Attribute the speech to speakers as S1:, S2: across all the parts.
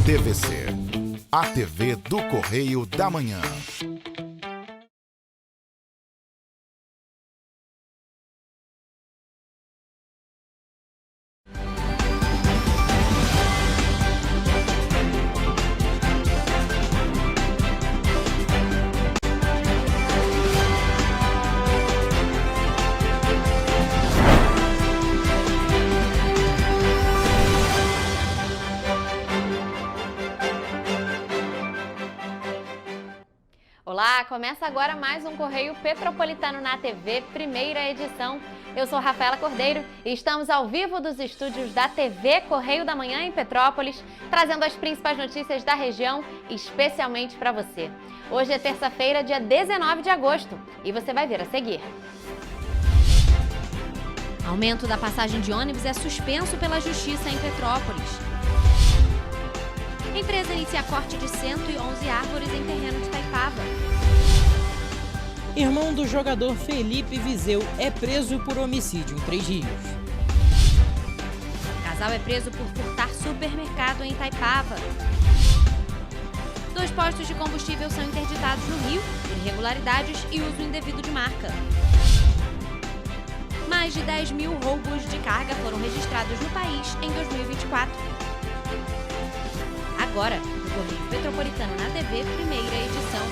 S1: TVC, a TV do Correio da Manhã.
S2: Olá, começa agora mais um Correio Petropolitano na TV, primeira edição. Eu sou Rafaela Cordeiro e estamos ao vivo dos estúdios da TV Correio da Manhã em Petrópolis, trazendo as principais notícias da região, especialmente para você. Hoje é terça-feira, dia 19 de agosto, e você vai ver a seguir. Aumento da passagem de ônibus é suspenso pela Justiça em Petrópolis. Empresa inicia corte de 111 árvores em terreno de Itaipava.
S3: Irmão do jogador Felipe Viseu é preso por homicídio em Três Rios.
S2: Casal é preso por furtar supermercado em Itaipava. 2 postos de combustível são interditados no Rio por irregularidades e uso indevido de marca. Mais de 10 mil roubos de carga foram registrados no país em 2024. Agora, no Correio Petropolitano na TV, primeira edição.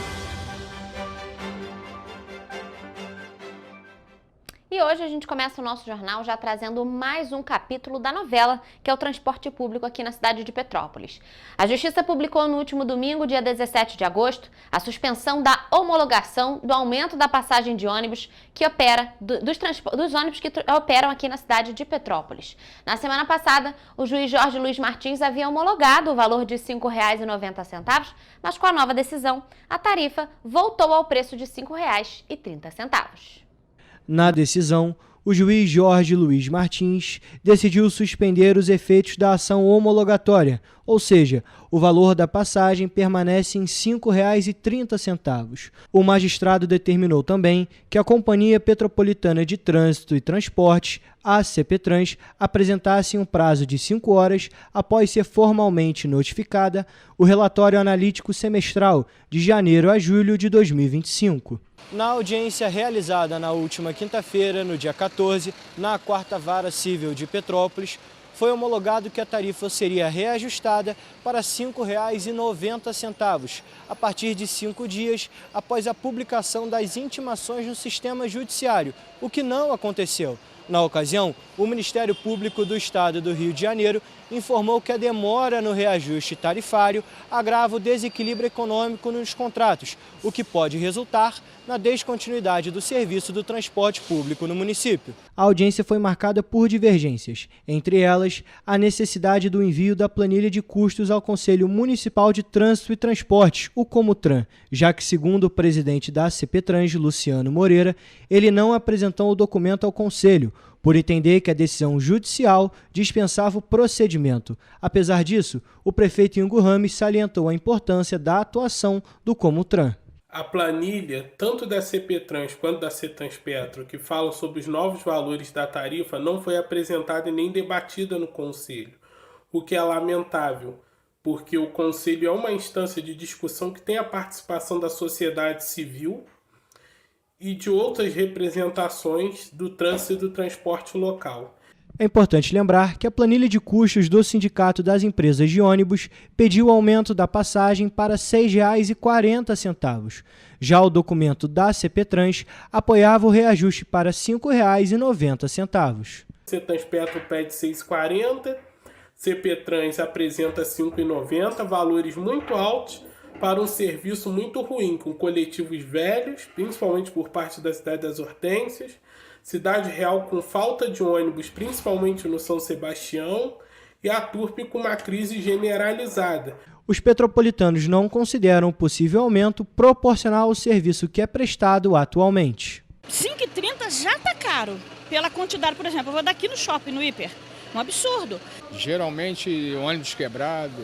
S2: E hoje a gente começa o nosso jornal já trazendo mais um capítulo da novela, que é o transporte público aqui na cidade de Petrópolis. A Justiça publicou no último domingo, dia 17 de agosto, a suspensão da homologação do aumento da passagem de ônibus que opera, dos ônibus que operam aqui na cidade de Petrópolis. Na semana passada, o juiz Jorge Luiz Martins havia homologado o valor de R$ 5,90, mas com a nova decisão, a tarifa voltou ao preço de R$ 5,30.
S4: Na decisão, o juiz Jorge Luiz Martins decidiu suspender os efeitos da ação homologatória, ou seja, o valor da passagem permanece em R$ 5,30. O magistrado determinou também que a Companhia Petropolitana de Trânsito e Transportes, a CPTrans, apresentasse em um prazo de 5 horas, após ser formalmente notificada, o relatório analítico semestral de janeiro a julho de 2025. Na audiência realizada na última quinta-feira, no dia 14, na 4ª Vara Civil de Petrópolis, foi homologado que a tarifa seria reajustada para R$ 5,90, a partir de 5 dias após a publicação das intimações no sistema judiciário, o que não aconteceu. Na ocasião, o Ministério Público do Estado do Rio de Janeiro informou que a demora no reajuste tarifário agrava o desequilíbrio econômico nos contratos, o que pode resultar na descontinuidade do serviço do transporte público no município. A audiência foi marcada por divergências, entre elas a necessidade do envio da planilha de custos ao Conselho Municipal de Trânsito e Transportes, o Comutran, já que, segundo o presidente da CPTrans, Luciano Moreira, ele não apresentou o documento ao Conselho, por entender que a decisão judicial dispensava o procedimento. Apesar disso, o prefeito Ingo Rames salientou a importância da atuação do Comutran.
S5: A planilha, tanto da CPTrans quanto da CETRANSPETRO, que falam sobre os novos valores da tarifa, não foi apresentada e nem debatida no Conselho, o que é lamentável, porque o Conselho é uma instância de discussão que tem a participação da sociedade civil e de outras representações do trânsito e do transporte local.
S4: É importante lembrar que a planilha de custos do Sindicato das Empresas de Ônibus pediu o aumento da passagem para R$ 6,40. Já o documento da CPTrans apoiava o reajuste para R$ 5,90.
S5: CETRANSPETRO pede R$ 6,40, CPTrans apresenta R$ 5,90, valores muito altos para um serviço muito ruim, com coletivos velhos, principalmente por parte da cidade das Hortênsias, Cidade Real com falta de ônibus, principalmente no São Sebastião, e a Turpe com uma crise generalizada.
S4: Os petropolitanos não consideram o possível aumento proporcional ao serviço que é prestado atualmente.
S6: R$ 5,30 já está caro, pela quantidade, por exemplo, eu vou daqui no shopping, no Hiper, um absurdo.
S7: Geralmente ônibus quebrado,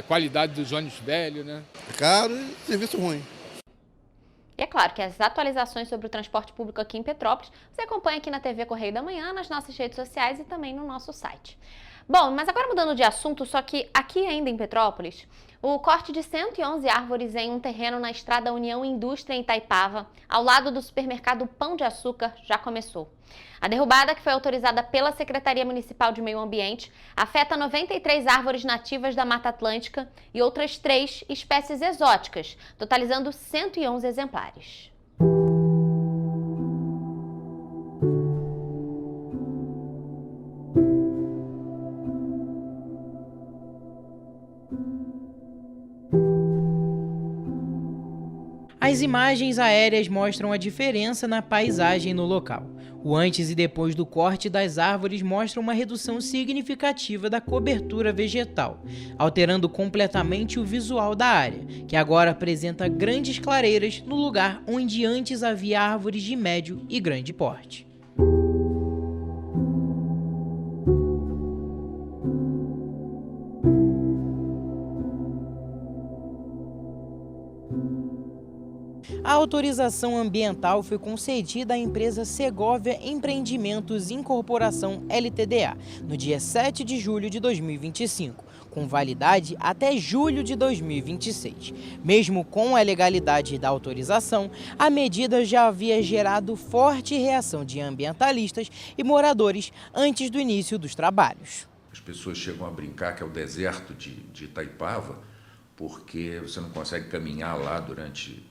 S7: qualidade dos ônibus velhos, né?
S8: Caro e serviço ruim.
S2: E é claro que as atualizações sobre o transporte público aqui em Petrópolis você acompanha aqui na TV Correio da Manhã, nas nossas redes sociais e também no nosso site. Bom, mas agora mudando de assunto, só que aqui ainda em Petrópolis, o corte de 111 árvores em um terreno na estrada União Indústria em Itaipava, ao lado do supermercado Pão de Açúcar, já começou. A derrubada, que foi autorizada pela Secretaria Municipal de Meio Ambiente, afeta 93 árvores nativas da Mata Atlântica e outras 3 espécies exóticas, totalizando 111 exemplares.
S3: As imagens aéreas mostram a diferença na paisagem no local. O antes e depois do corte das árvores mostra uma redução significativa da cobertura vegetal, alterando completamente o visual da área, que agora apresenta grandes clareiras no lugar onde antes havia árvores de médio e grande porte. A autorização ambiental foi concedida à empresa Segovia Empreendimentos Incorporação Ltda, no dia 7 de julho de 2025, com validade até julho de 2026. Mesmo com a legalidade da autorização, a medida já havia gerado forte reação de ambientalistas e moradores antes do início dos trabalhos.
S8: As pessoas chegam a brincar que é o deserto de Itaipava, porque você não consegue caminhar lá durante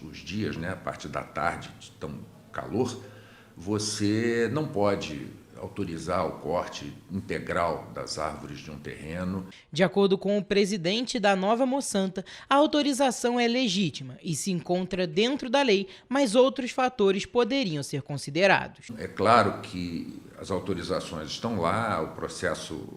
S8: os dias, né, a parte da tarde, de tão calor, você não pode autorizar o corte integral das árvores de um terreno.
S3: De acordo com o presidente da Nova Monsanto, a autorização é legítima e se encontra dentro da lei, mas outros fatores poderiam ser considerados.
S8: É claro que as autorizações estão lá, o processo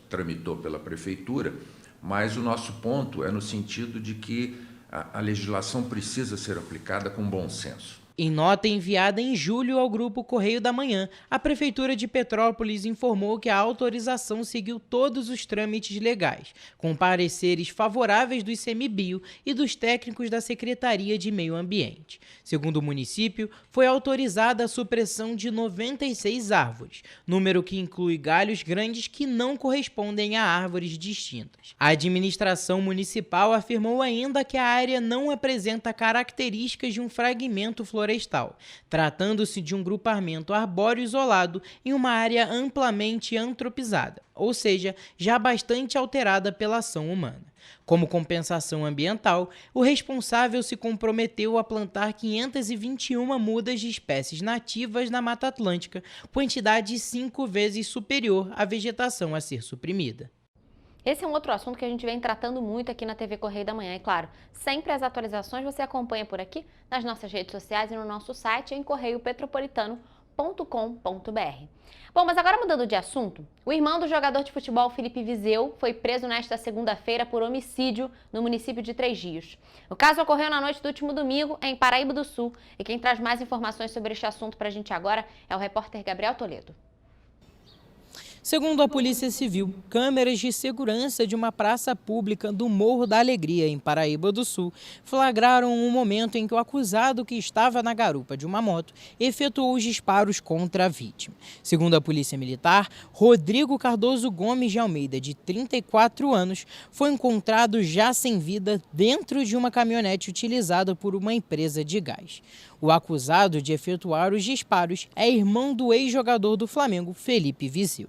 S8: tramitou pela prefeitura, mas o nosso ponto é no sentido de que a legislação precisa ser aplicada com bom senso.
S3: Em nota enviada em julho ao Grupo Correio da Manhã, a Prefeitura de Petrópolis informou que a autorização seguiu todos os trâmites legais, com pareceres favoráveis do ICMBio e dos técnicos da Secretaria de Meio Ambiente. Segundo o município, foi autorizada a supressão de 96 árvores, número que inclui galhos grandes que não correspondem a árvores distintas. A administração municipal afirmou ainda que a área não apresenta características de um fragmento florestal, tratando-se de um grupamento arbóreo isolado em uma área amplamente antropizada, ou seja, já bastante alterada pela ação humana. Como compensação ambiental, o responsável se comprometeu a plantar 521 mudas de espécies nativas na Mata Atlântica, quantidade 5 vezes superior à vegetação a ser suprimida.
S2: Esse é um outro assunto que a gente vem tratando muito aqui na TV Correio da Manhã. E claro, sempre as atualizações você acompanha por aqui nas nossas redes sociais e no nosso site em correiopetropolitano.com.br. Bom, mas agora mudando de assunto, o irmão do jogador de futebol Felipe Vizeu foi preso nesta segunda-feira por homicídio no município de Três Rios. O caso ocorreu na noite do último domingo em Paraíba do Sul e quem traz mais informações sobre este assunto para a gente agora é o repórter Gabriel Toledo.
S3: Segundo a Polícia Civil, câmeras de segurança de uma praça pública do Morro da Alegria, em Paraíba do Sul, flagraram um momento em que o acusado, que estava na garupa de uma moto, efetuou os disparos contra a vítima. Segundo a Polícia Militar, Rodrigo Cardoso Gomes de Almeida, de 34 anos, foi encontrado já sem vida dentro de uma caminhonete utilizada por uma empresa de gás. O acusado de efetuar os disparos é irmão do ex-jogador do Flamengo, Felipe Vizeu.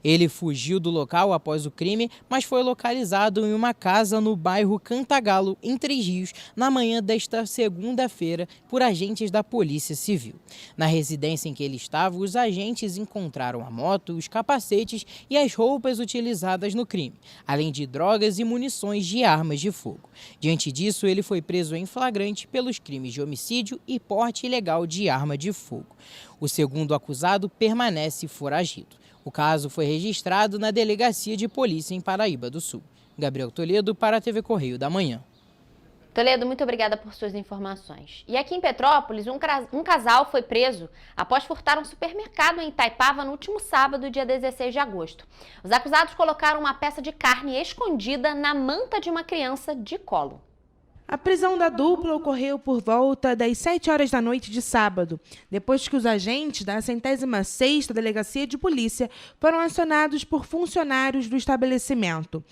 S3: Ele fugiu do local após o crime, mas foi localizado em uma casa no bairro Cantagalo, em Três Rios, na manhã desta segunda-feira, por agentes da Polícia Civil. Na residência em que ele estava, os agentes encontraram a moto, os capacetes e as roupas utilizadas no crime, além de drogas e munições de armas de fogo. Diante disso, ele foi preso em flagrante pelos crimes de homicídio e porte ilegal de arma de fogo. O segundo acusado permanece foragido. O caso foi registrado na Delegacia de Polícia em Paraíba do Sul. Gabriel Toledo para a TV Correio da Manhã.
S2: Toledo, muito obrigada por suas informações. E aqui em Petrópolis, um casal foi preso após furtar um supermercado em Itaipava no último sábado, dia 16 de agosto. Os acusados colocaram uma peça de carne escondida na manta de uma criança de colo.
S9: A prisão da dupla ocorreu por volta das 7 horas da noite de sábado, depois que os agentes da 106ª Delegacia de Polícia foram acionados por funcionários do estabelecimento.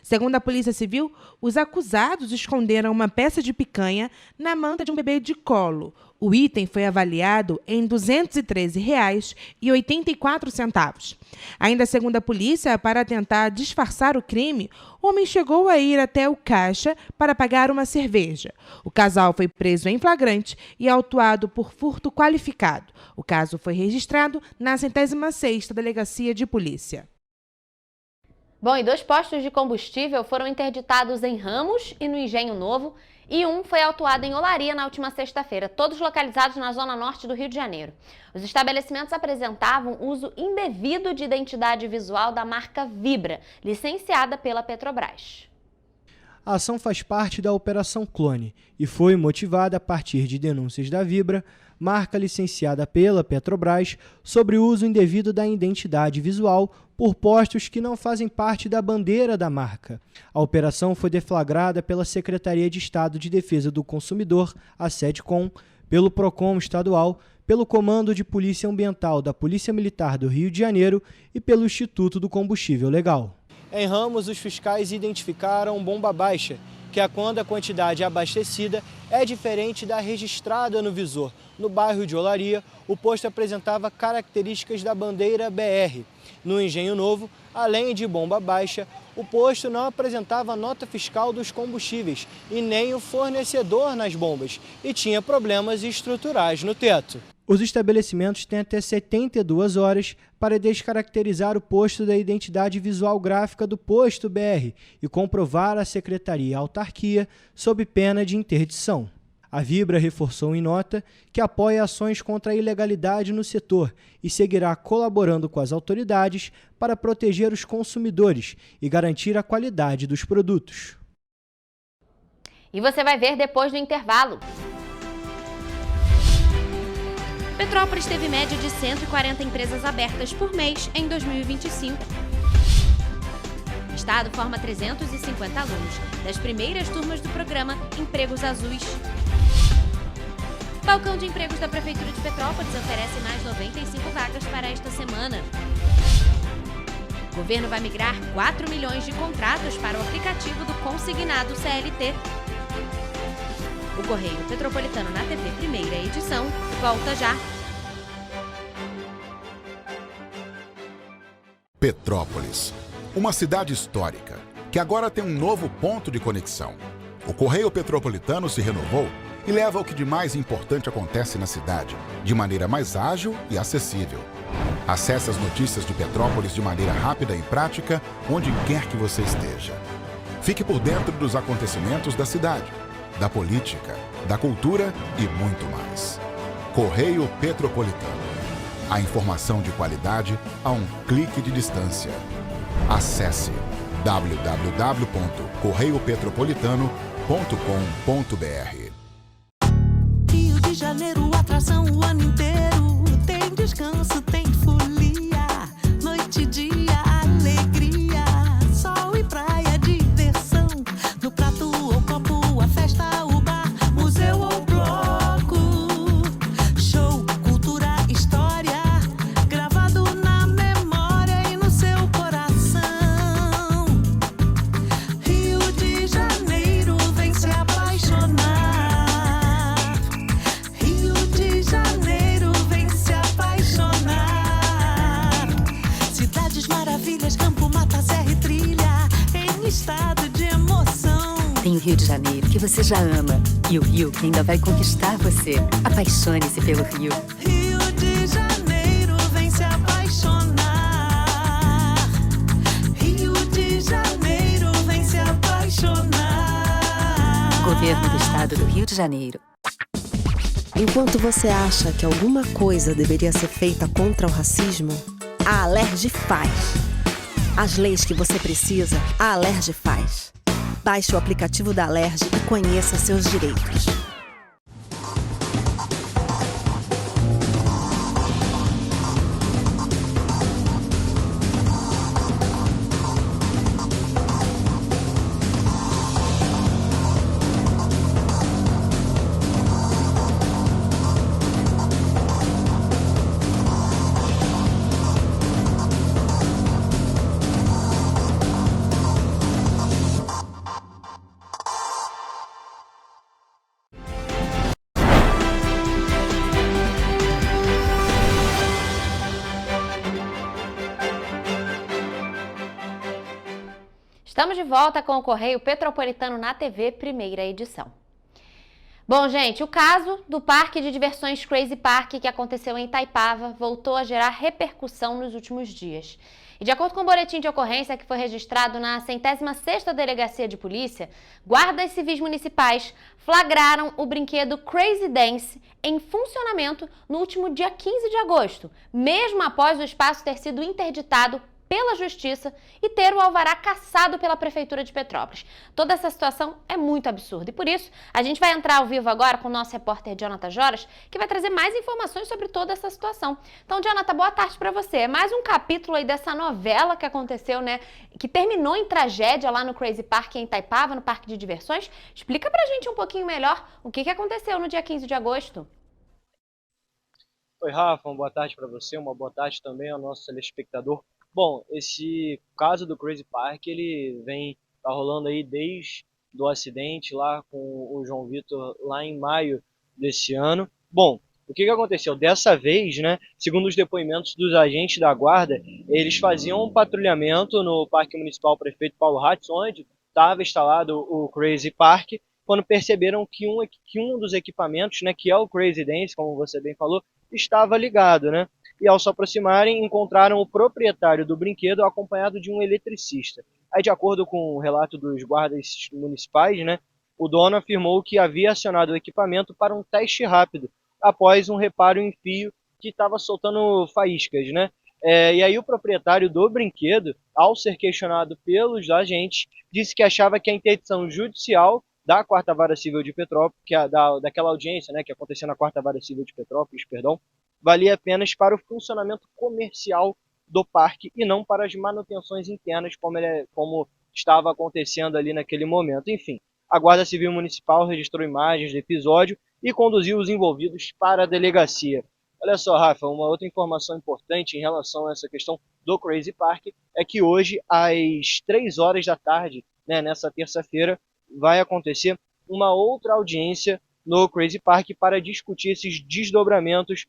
S9: Segundo a Polícia Civil, os acusados esconderam uma peça de picanha na manta de um bebê de colo. O item foi avaliado em R$ 213,84. Ainda segundo a polícia, para tentar disfarçar o crime, o homem chegou a ir até o caixa para pagar uma cerveja. O casal foi preso em flagrante e autuado por furto qualificado. O caso foi registrado na 106ª Delegacia de Polícia.
S2: Bom, e 2 postos de combustível foram interditados em Ramos e no Engenho Novo, e um foi autuado em Olaria na última sexta-feira, todos localizados na zona norte do Rio de Janeiro. Os estabelecimentos apresentavam uso indevido de identidade visual da marca Vibra, licenciada pela Petrobras.
S4: A ação faz parte da Operação Clone e foi motivada a partir de denúncias da Vibra, marca licenciada pela Petrobras, sobre o uso indevido da identidade visual por postos que não fazem parte da bandeira da marca. A operação foi deflagrada pela Secretaria de Estado de Defesa do Consumidor, a SEDCOM, pelo PROCON estadual, pelo Comando de Polícia Ambiental da Polícia Militar do Rio de Janeiro e pelo Instituto do Combustível Legal. Em Ramos, os fiscais identificaram bomba baixa, que é quando a quantidade abastecida é diferente da registrada no visor. No bairro de Olaria, o posto apresentava características da bandeira BR. No Engenho Novo, além de bomba baixa, o posto não apresentava nota fiscal dos combustíveis e nem o fornecedor nas bombas e tinha problemas estruturais no teto. Os estabelecimentos têm até 72 horas para descaracterizar o posto da identidade visual gráfica do posto BR e comprovar à Secretaria e Autarquia sob pena de interdição. A Vibra reforçou em nota que apoia ações contra a ilegalidade no setor e seguirá colaborando com as autoridades para proteger os consumidores e garantir a qualidade dos produtos.
S2: E você vai ver depois do intervalo.
S10: Petrópolis teve média de 140 empresas abertas por mês em 2025. O Estado forma 350 alunos das primeiras turmas do programa Empregos Azuis. O Balcão de Empregos da Prefeitura de Petrópolis oferece mais 95 vagas para esta semana. O governo vai migrar 4 milhões de contratos para o aplicativo do consignado CLT. O Correio Petropolitano na TV Primeira Edição volta já.
S1: Petrópolis, uma cidade histórica que agora tem um novo ponto de conexão. O Correio Petropolitano se renovou e leva o que de mais importante acontece na cidade, de maneira mais ágil e acessível. Acesse as notícias de Petrópolis de maneira rápida e prática, onde quer que você esteja. Fique por dentro dos acontecimentos da cidade, da política, da cultura e muito mais. Correio Petropolitano. A informação de qualidade a um clique de distância. Acesse www.correiopetropolitano.com.br.
S11: Rio de Janeiro, atração o ano inteiro. Tem descanso, tem folia. Noite e dia, alegria. Sol e praia, diversão. No prato ou copo, a festa, o bar, museu ou bloco. Show, cultura, história. Gravado na memória e no seu coração. Rio de Janeiro, vem se apaixonar. Rio de Janeiro, vem se apaixonar. Cidades maravilhas, campo, mata, serra e trilha, em estado de emoção.
S12: Tem o Rio de Janeiro, que você já ama, e o Rio, que ainda vai conquistar você. Apaixone-se pelo Rio.
S11: Rio de Janeiro, vem se apaixonar. Rio de Janeiro, vem se apaixonar.
S12: Governo do Estado do Rio de Janeiro.
S13: Enquanto você acha que alguma coisa deveria ser feita contra o racismo, a Alerj faz. As leis que você precisa, a Alerj faz. Baixe o aplicativo da Alerj e conheça seus direitos.
S2: Estamos de volta com o Correio Petropolitano na TV, primeira edição. Bom, gente, o caso do parque de diversões Crazy Park que aconteceu em Itaipava voltou a gerar repercussão nos últimos dias. E de acordo com o boletim de ocorrência que foi registrado na 106ª Delegacia de Polícia, guardas civis municipais flagraram o brinquedo Crazy Dance em funcionamento no último dia 15 de agosto, mesmo após o espaço ter sido interditado pela Justiça e ter o alvará cassado pela Prefeitura de Petrópolis. Toda essa situação é muito absurda e por isso a gente vai entrar ao vivo agora com o nosso repórter Jonathan Joras, que vai trazer mais informações sobre toda essa situação. Então, Jonathan, boa tarde para você. É mais um capítulo aí dessa novela que aconteceu, né, que terminou em tragédia lá no Crazy Park em Itaipava, no Parque de Diversões. Explica pra gente um pouquinho melhor o que aconteceu no dia 15 de agosto.
S4: Oi, Rafa, uma boa tarde para você, uma boa tarde também ao nosso telespectador. Bom, esse caso do Crazy Park, ele tá rolando aí desde do acidente lá com o João Vitor lá em maio desse ano. Bom, o que aconteceu? Dessa vez, né, segundo os depoimentos dos agentes da guarda, eles faziam um patrulhamento no Parque Municipal Prefeito Paulo Ratz, onde estava instalado o Crazy Park, quando perceberam que um dos equipamentos, né, que é o Crazy Dance, como você bem falou, estava ligado, né? E ao se aproximarem, encontraram o proprietário do brinquedo acompanhado de um eletricista. Aí, de acordo com o relato dos guardas municipais, né, o dono afirmou que havia acionado o equipamento para um teste rápido, após um reparo em fio que estava soltando faíscas, né? E aí o proprietário do brinquedo, ao ser questionado pelos agentes, disse que achava que a interdição judicial da 4ª Vara Civil de Petrópolis, daquela audiência, né, que aconteceu na 4ª Vara Civil de Petrópolis, valia apenas para o funcionamento comercial do parque e não para as manutenções internas, como estava acontecendo ali naquele momento. Enfim, a Guarda Civil Municipal registrou imagens do episódio e conduziu os envolvidos para a delegacia. Olha só, Rafa, uma outra informação importante em relação a essa questão do Crazy Park é que hoje, às 3 horas da tarde, né, nessa terça-feira, vai acontecer uma outra audiência no Crazy Park para discutir esses desdobramentos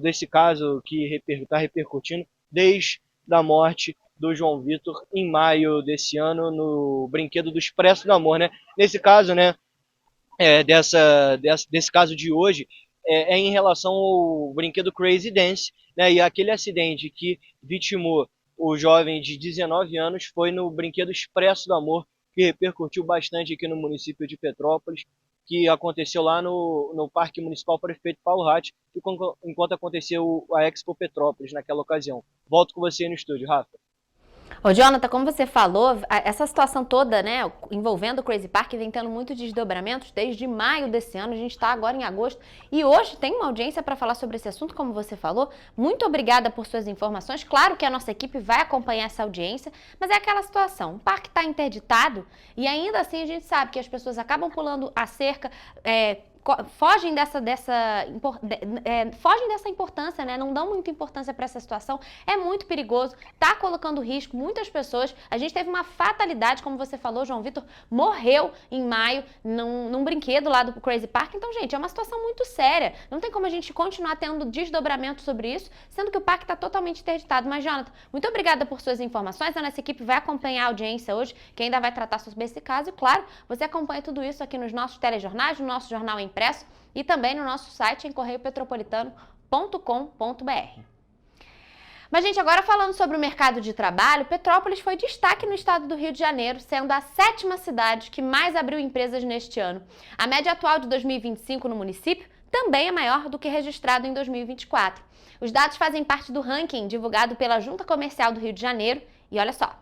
S4: desse caso que está repercutindo desde a morte do João Vitor em maio desse ano no brinquedo do Expresso do Amor, né? Nesse caso, né, desse caso de hoje, é em relação ao brinquedo Crazy Dance, né? E aquele acidente que vitimou o jovem de 19 anos foi no brinquedo Expresso do Amor, que repercutiu bastante aqui no município de Petrópolis, que aconteceu lá no Parque Municipal Prefeito Paulo Ratz, enquanto aconteceu a Expo Petrópolis naquela ocasião. Volto com você no estúdio, Rafa.
S2: Ô, Jonathan, como você falou, essa situação toda, né, envolvendo o Crazy Park vem tendo muitos desdobramentos desde maio desse ano, a gente está agora em agosto e hoje tem uma audiência para falar sobre esse assunto, como você falou. Muito obrigada por suas informações. Claro que a nossa equipe vai acompanhar essa audiência, mas é aquela situação, o parque está interditado e ainda assim a gente sabe que as pessoas acabam pulando a cerca, fogem dessa importância, né? Não dão muita importância para essa situação. É muito perigoso, tá colocando em risco muitas pessoas. A gente teve uma fatalidade, como você falou, João Vitor morreu em maio num brinquedo lá do Crazy Park. Então, gente, é uma situação muito séria. Não tem como a gente continuar tendo desdobramento sobre isso, sendo que o parque está totalmente interditado. Mas, Jonathan, muito obrigada por suas informações. A nossa equipe vai acompanhar a audiência hoje, que ainda vai tratar sobre esse caso. E, claro, você acompanha tudo isso aqui nos nossos telejornais, no nosso jornal impresso e também no nosso site em correiopetropolitano.com.br. Mas, gente, agora falando sobre o mercado de trabalho, Petrópolis foi destaque no estado do Rio de Janeiro, sendo a 7ª cidade que mais abriu empresas neste ano. A média atual de 2025 no município também é maior do que registrado em 2024. Os dados fazem parte do ranking divulgado pela Junta Comercial do Rio de Janeiro e olha só.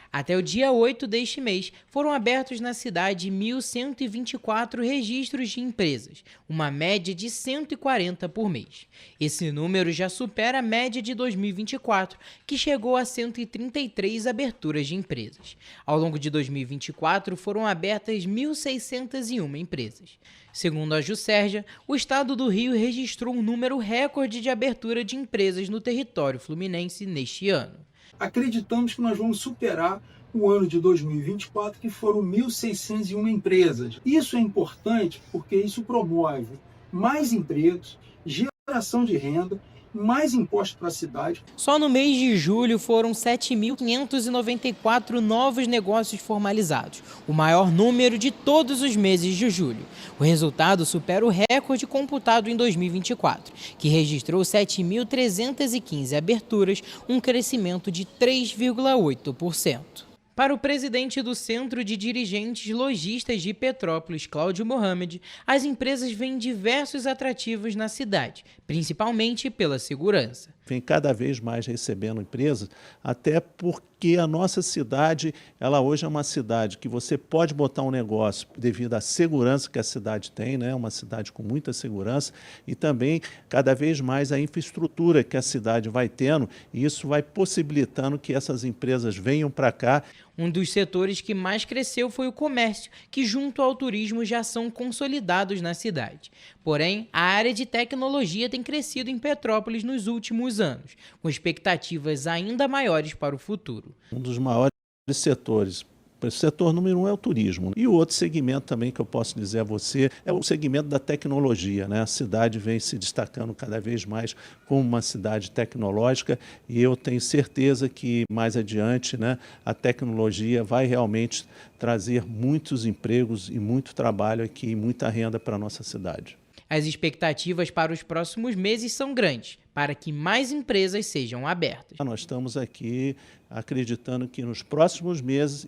S3: Até o dia 8 deste mês, foram abertos na cidade 1.124 registros de empresas, uma média de 140 por mês. Esse número já supera a média de 2024, que chegou a 133 aberturas de empresas. Ao longo de 2024, foram abertas 1.601 empresas. Segundo a Juscerja, o estado do Rio registrou um número recorde de abertura de empresas no território fluminense neste ano.
S14: Acreditamos que nós vamos superar o ano de 2024, que foram 1.601 empresas. Isso é importante porque isso promove mais empregos, geração de renda mais impostos para a cidade.
S3: Só no mês de julho foram 7.594 novos negócios formalizados, o maior número de todos os meses de julho. O resultado supera o recorde computado em 2024, que registrou 7.315 aberturas, um crescimento de 3,8%. Para o presidente do Centro de Dirigentes Lojistas de Petrópolis, Cláudio Mohamed, as empresas veem diversos atrativos na cidade, principalmente pela segurança.
S15: Vem cada vez mais recebendo empresas, até porque a nossa cidade, ela hoje é uma cidade que você pode botar um negócio devido à segurança que a cidade tem, né? Uma cidade com muita segurança, e também cada vez mais a infraestrutura que a cidade vai tendo, e isso vai possibilitando que essas empresas venham para cá.
S3: Um dos setores que mais cresceu foi o comércio, que junto ao turismo já são consolidados na cidade. Porém, a área de tecnologia tem crescido em Petrópolis nos últimos anos, com expectativas ainda maiores para o futuro.
S15: Um dos maiores setores. O setor número 1 é o turismo. E o outro segmento também que eu posso dizer a você é o segmento da tecnologia, né? A cidade vem se destacando cada vez mais como uma cidade tecnológica, e eu tenho certeza que mais adiante, né, a tecnologia vai realmente trazer muitos empregos e muito trabalho aqui e muita renda para a nossa cidade.
S3: As expectativas para os próximos meses são grandes, para que mais empresas sejam abertas.
S15: Nós estamos aqui acreditando que nos próximos meses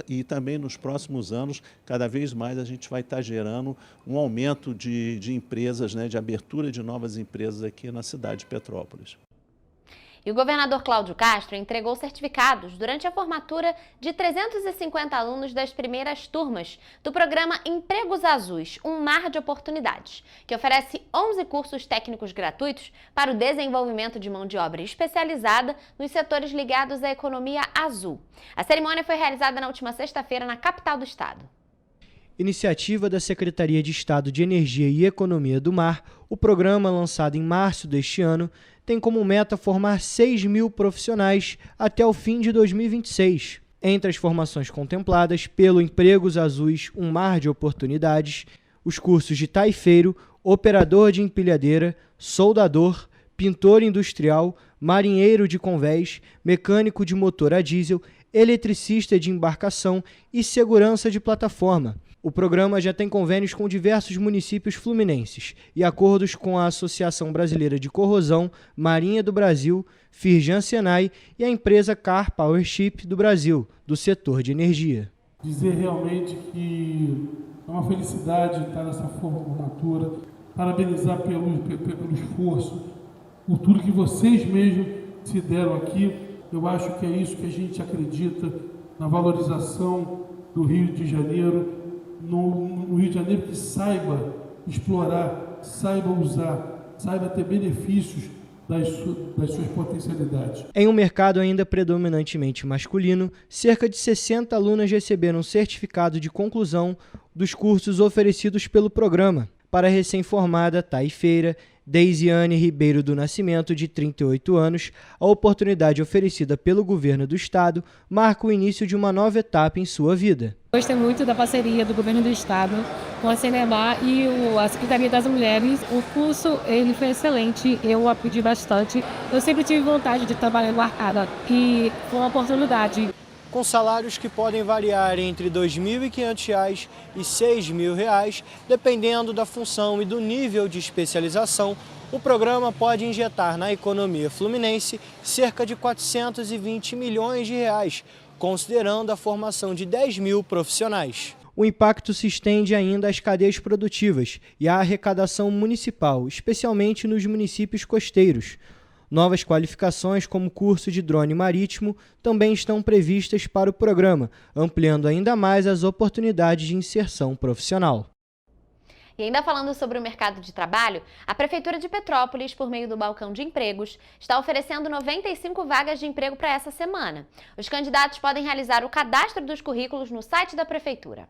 S15: e também nos próximos anos, cada vez mais a gente vai estar gerando um aumento de empresas, né, de abertura de novas empresas aqui na cidade de Petrópolis.
S2: E o governador Cláudio Castro entregou certificados durante a formatura de 350 alunos das primeiras turmas do programa Empregos Azuis, um mar de oportunidades, que oferece 11 cursos técnicos gratuitos para o desenvolvimento de mão de obra especializada nos setores ligados à economia azul. A cerimônia foi realizada na última sexta-feira na capital do estado.
S4: Iniciativa da Secretaria de Estado de Energia e Economia do Mar, o programa, lançado em março deste ano, tem como meta formar 6.000 profissionais até o fim de 2026. Entre as formações contempladas pelo Empregos Azuis, um mar de oportunidades, os cursos de taifeiro, operador de empilhadeira, soldador, pintor industrial, marinheiro de convés, mecânico de motor a diesel, eletricista de embarcação e segurança de plataforma. O programa já tem convênios com diversos municípios fluminenses e acordos com a Associação Brasileira de Corrosão, Marinha do Brasil, Firjan Senai e a empresa Car Powership do Brasil, do setor de energia.
S16: Dizer realmente que é uma felicidade estar nessa formatura, parabenizar pelo esforço, por tudo que vocês mesmos se deram aqui. Eu acho que é isso que a gente acredita, na valorização do Rio de Janeiro, no Rio de Janeiro que saiba explorar, saiba usar, saiba ter benefícios das suas potencialidades.
S4: Em um mercado ainda predominantemente masculino, cerca de 60 alunas receberam certificado de conclusão dos cursos oferecidos pelo programa. Para a recém-formada taifeira Deisiane Ribeiro do Nascimento, de 38 anos, a oportunidade oferecida pelo governo do estado marca o início de uma nova etapa em sua vida.
S17: Gostei muito da parceria do governo do estado com a Cinemar e a Secretaria das Mulheres. O curso ele foi excelente, eu aprendi bastante. Eu sempre tive vontade de trabalhar embarcada e foi uma oportunidade.
S4: Com salários que podem variar entre R$ 2.500 e R$ 6.000, dependendo da função e do nível de especialização, o programa pode injetar na economia fluminense cerca de 420 milhões de reais, considerando a formação de 10.000 profissionais. O impacto se estende ainda às cadeias produtivas e à arrecadação municipal, especialmente nos municípios costeiros. Novas qualificações, como curso de drone marítimo, também estão previstas para o programa, ampliando ainda mais as oportunidades de inserção profissional.
S2: E ainda falando sobre o mercado de trabalho, a Prefeitura de Petrópolis, por meio do Balcão de Empregos, está oferecendo 95 vagas de emprego para essa semana. Os candidatos podem realizar o cadastro dos currículos no site da Prefeitura.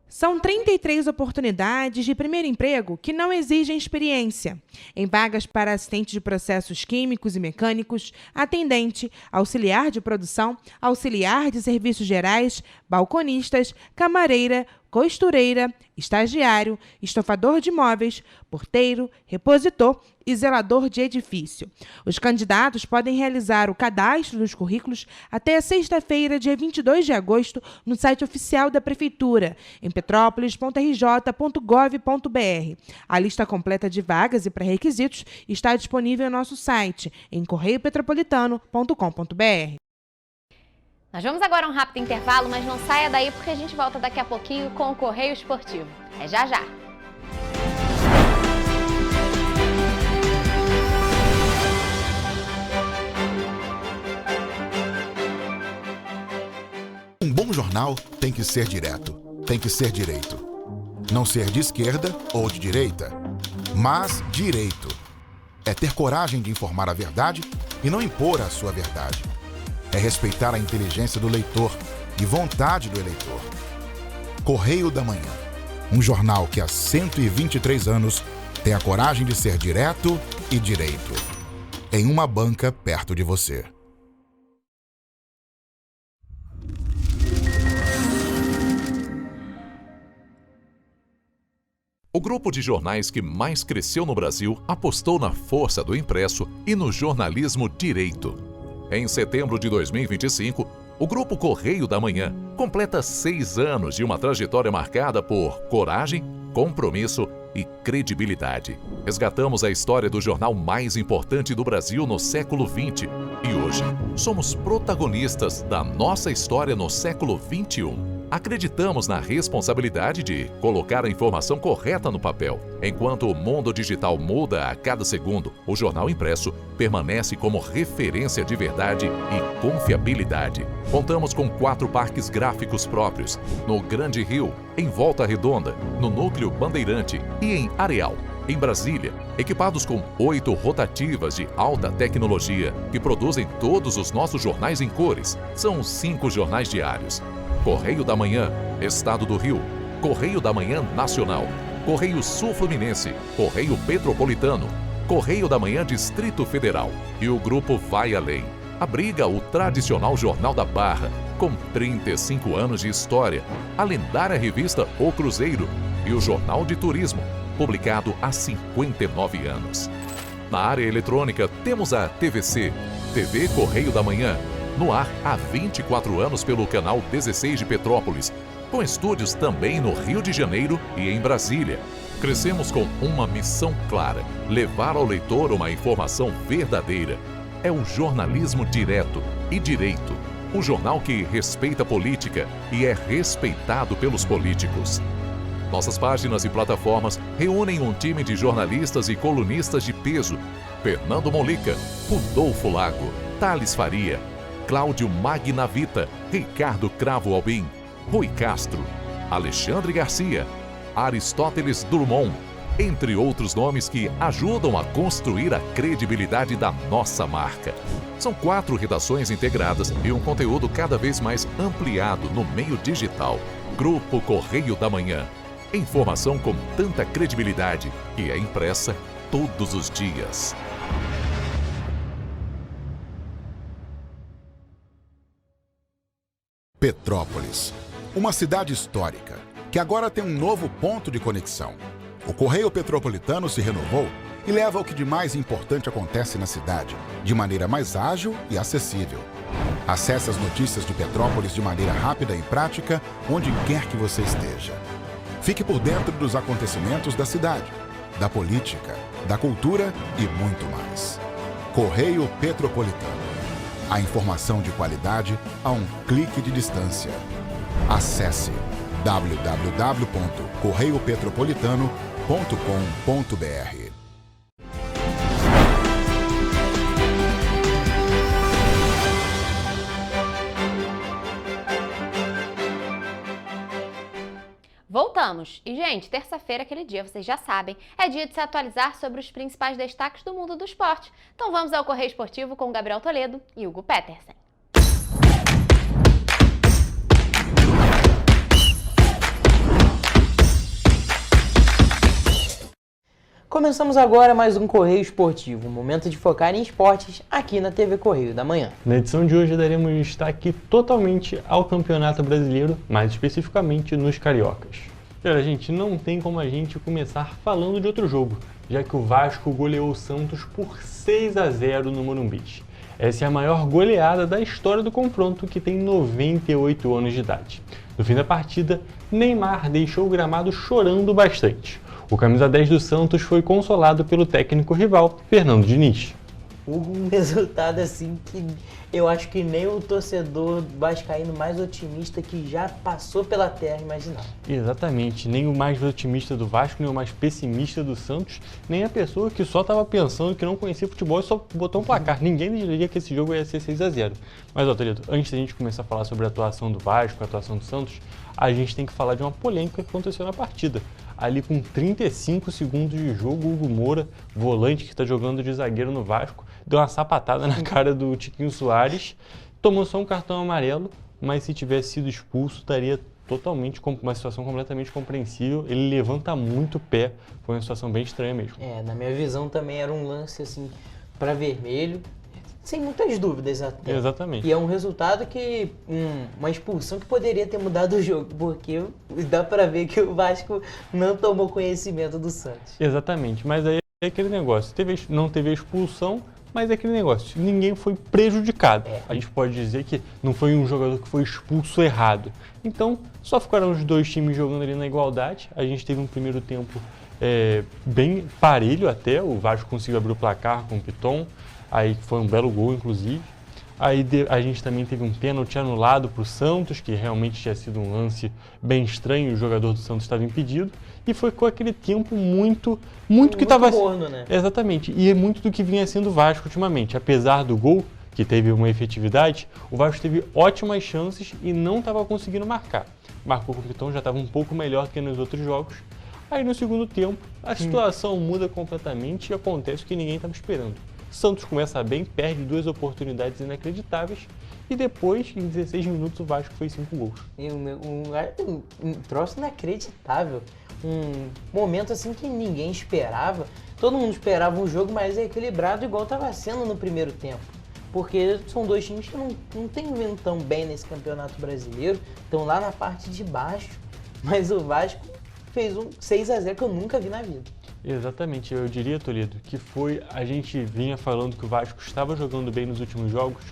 S9: São 33 oportunidades de primeiro emprego que não exigem experiência, em vagas para assistente de processos químicos e mecânicos, atendente, auxiliar de produção, auxiliar de serviços gerais, balconistas, camareira, costureira, estagiário, estofador de móveis, porteiro, repositor e zelador de edifício. Os candidatos podem realizar o cadastro dos currículos até a sexta-feira, dia 22 de agosto, no site oficial da Prefeitura, em petrópolis.rj.gov.br. A lista completa de vagas e pré-requisitos está disponível em nosso site, em correiopetropolitano.com.br.
S2: Nós vamos agora a um rápido intervalo, mas não saia daí porque a gente volta daqui a pouquinho com o Correio Esportivo. É já já!
S1: Um bom jornal tem que ser direto, tem que ser direito. Não ser de esquerda ou de direita, mas direito. É ter coragem de informar a verdade e não impor a sua verdade. É respeitar a inteligência do leitor e vontade do eleitor. Correio da Manhã, um jornal que há 123 anos tem a coragem de ser direto e direito. Em uma banca perto de você.
S18: O grupo de jornais que mais cresceu no Brasil apostou na força do impresso e no jornalismo direito. Em setembro de 2025, o Grupo Correio da Manhã completa 6 anos de uma trajetória marcada por coragem, compromisso e credibilidade. Resgatamos a história do jornal mais importante do Brasil no século XX e hoje somos protagonistas da nossa história no século XXI. Acreditamos na responsabilidade de colocar a informação correta no papel. Enquanto o mundo digital muda a cada segundo, o jornal impresso permanece como referência de verdade e confiabilidade. Contamos com 4 parques gráficos próprios, no Grande Rio, em Volta Redonda, no Núcleo Bandeirante e em Areal. Em Brasília, equipados com 8 rotativas de alta tecnologia que produzem todos os nossos jornais em cores. São 5 jornais diários. Correio da Manhã, Estado do Rio, Correio da Manhã Nacional, Correio Sul Fluminense, Correio Petropolitano, Correio da Manhã Distrito Federal. E o grupo vai além. Abriga o tradicional Jornal da Barra, com 35 anos de história, a lendária revista O Cruzeiro e o Jornal de Turismo, publicado há 59 anos. Na área eletrônica, temos a TVC, TV Correio da Manhã, no ar há 24 anos pelo canal 16 de Petrópolis, com estúdios também no Rio de Janeiro e em Brasília. Crescemos com uma missão clara: levar ao leitor uma informação verdadeira. É o jornalismo direto e direito, um jornal que respeita a política e é respeitado pelos políticos. Nossas páginas e plataformas reúnem um time de jornalistas e colunistas de peso: Fernando Molica, Rodolfo Lago, Thales Faria, Cláudio Magnavita, Ricardo Cravo Albim, Rui Castro, Alexandre Garcia, Aristóteles Drummond, entre outros nomes que ajudam a construir a credibilidade da nossa marca. São 4 redações integradas e um conteúdo cada vez mais ampliado no meio digital. Grupo Correio da Manhã. Informação com tanta credibilidade que é impressa todos os dias.
S1: Petrópolis, uma cidade histórica que agora tem um novo ponto de conexão. O Correio Petropolitano se renovou e leva o que de mais importante acontece na cidade, de maneira mais ágil e acessível. Acesse as notícias de Petrópolis de maneira rápida e prática, onde quer que você esteja. Fique por dentro dos acontecimentos da cidade, da política, da cultura e muito mais. Correio Petropolitano. A informação de qualidade a um clique de distância. Acesse www.correiopetropolitano.com.br.
S2: Voltamos. E, gente, terça-feira, aquele dia, vocês já sabem, é dia de se atualizar sobre os principais destaques do mundo do esporte. Então vamos ao Correio Esportivo com Gabriel Toledo e Hugo Petersen.
S3: Começamos agora mais um Correio Esportivo, um momento de focar em esportes aqui na TV Correio da Manhã.
S19: Na edição de hoje daremos destaque totalmente ao Campeonato Brasileiro, mais especificamente nos cariocas. E olha, gente, não tem como a gente começar falando de outro jogo, já que o Vasco goleou o Santos por 6-0 no Morumbi. Essa é a maior goleada da história do confronto, que tem 98 anos de idade. No fim da partida, Neymar deixou o gramado chorando bastante. O camisa 10 do Santos foi consolado pelo técnico rival, Fernando Diniz.
S3: Um resultado assim que eu acho que nem o torcedor vascaíno mais otimista que já passou pela terra imaginava.
S19: Exatamente, nem o mais otimista do Vasco, nem o mais pessimista do Santos, nem a pessoa que só estava pensando que não conhecia futebol e só botou um placar. Ninguém diria que esse jogo ia ser 6-0. Mas, ó, Toledo, antes da gente começar a falar sobre a atuação do Vasco, a atuação do Santos, a gente tem que falar de uma polêmica que aconteceu na partida. Ali com 35 segundos de jogo, o Hugo Moura, volante que está jogando de zagueiro no Vasco, deu uma sapatada na cara do Tiquinho Soares, tomou só um cartão amarelo, mas se tivesse sido expulso, estaria totalmente uma situação completamente compreensível. Ele levanta muito o pé, foi uma situação bem estranha mesmo.
S3: Na minha visão também era um lance assim para vermelho, sem muitas dúvidas até.
S19: Exatamente.
S3: E é um resultado que, uma expulsão que poderia ter mudado o jogo, porque dá para ver que o Vasco não tomou conhecimento do Santos.
S19: Exatamente, mas aí é aquele negócio, não teve a expulsão, mas é aquele negócio, ninguém foi prejudicado. A gente pode dizer que não foi um jogador que foi expulso errado. Então, só ficaram os dois times jogando ali na igualdade. A gente teve um primeiro tempo bem parelho até, o Vasco conseguiu abrir o placar com o Piton, aí foi um belo gol, inclusive. Aí a gente também teve um pênalti anulado para o Santos, que realmente tinha sido um lance bem estranho, o jogador do Santos estava impedido. E foi com aquele tempo muito que estava...
S3: morno, né?
S19: Exatamente, e é muito do que vinha sendo o Vasco ultimamente. Apesar do gol, que teve uma efetividade, o Vasco teve ótimas chances e não estava conseguindo marcar. Marcou com o Piton, já estava um pouco melhor do que nos outros jogos. Aí no segundo tempo, a situação muda completamente e acontece o que ninguém estava esperando. Santos começa bem, perde 2 oportunidades inacreditáveis e depois, em 16 minutos, o Vasco fez 5 gols.
S3: Um troço inacreditável. Um momento assim que ninguém esperava. Todo mundo esperava um jogo mais equilibrado, igual estava sendo no primeiro tempo. Porque são dois times que não estão vindo tão bem nesse campeonato brasileiro, estão lá na parte de baixo. Mas o Vasco fez um 6-0 que eu nunca vi na vida.
S19: Exatamente, eu diria, Toledo, que a gente vinha falando que o Vasco estava jogando bem nos últimos jogos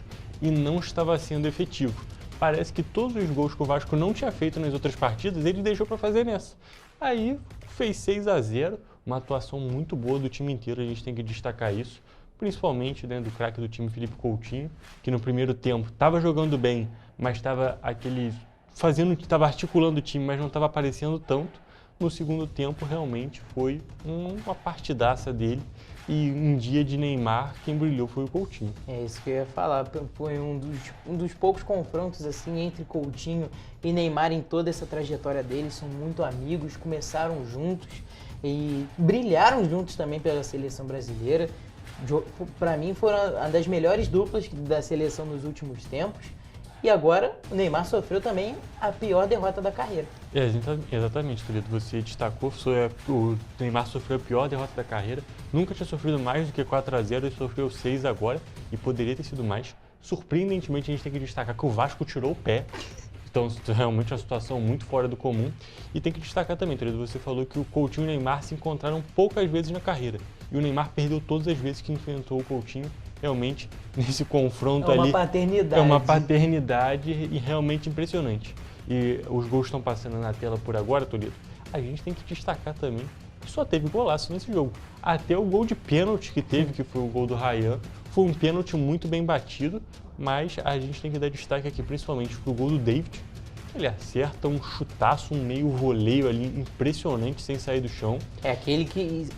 S19: e não estava sendo efetivo. Parece que todos os gols que o Vasco não tinha feito nas outras partidas, ele deixou para fazer nessa. Aí fez 6-0, uma atuação muito boa do time inteiro, a gente tem que destacar isso, principalmente do craque do time, Felipe Coutinho, que no primeiro tempo estava jogando bem, mas estava estava articulando o time, mas não estava aparecendo tanto. No segundo tempo, realmente, foi uma partidaça dele e um dia de Neymar, quem brilhou foi o Coutinho.
S3: É isso que eu ia falar, foi um dos poucos confrontos assim entre Coutinho e Neymar em toda essa trajetória deles, são muito amigos, começaram juntos e brilharam juntos também pela seleção brasileira. Para mim, foram uma das melhores duplas da seleção nos últimos tempos. E agora o Neymar sofreu também a pior derrota da carreira.
S19: Exatamente, Toledo. Você destacou, o Neymar sofreu a pior derrota da carreira. Nunca tinha sofrido mais do que 4-0, ele sofreu 6 agora e poderia ter sido mais. Surpreendentemente, a gente tem que destacar que o Vasco tirou o pé. Então, realmente é uma situação muito fora do comum. E tem que destacar também, Toledo, você falou que o Coutinho e o Neymar se encontraram poucas vezes na carreira. E o Neymar perdeu todas as vezes que enfrentou o Coutinho. Realmente, nesse confronto ali...
S3: paternidade.
S19: É uma paternidade e realmente impressionante. E os gols estão passando na tela por agora, Toledo. A gente tem que destacar também que só teve golaço nesse jogo. Até o gol de pênalti que teve, que foi o gol do Ryan, foi um pênalti muito bem batido, mas a gente tem que dar destaque aqui principalmente pro gol do David. Ele acerta um chutaço, um meio voleio ali impressionante sem sair do chão.
S3: É aquele que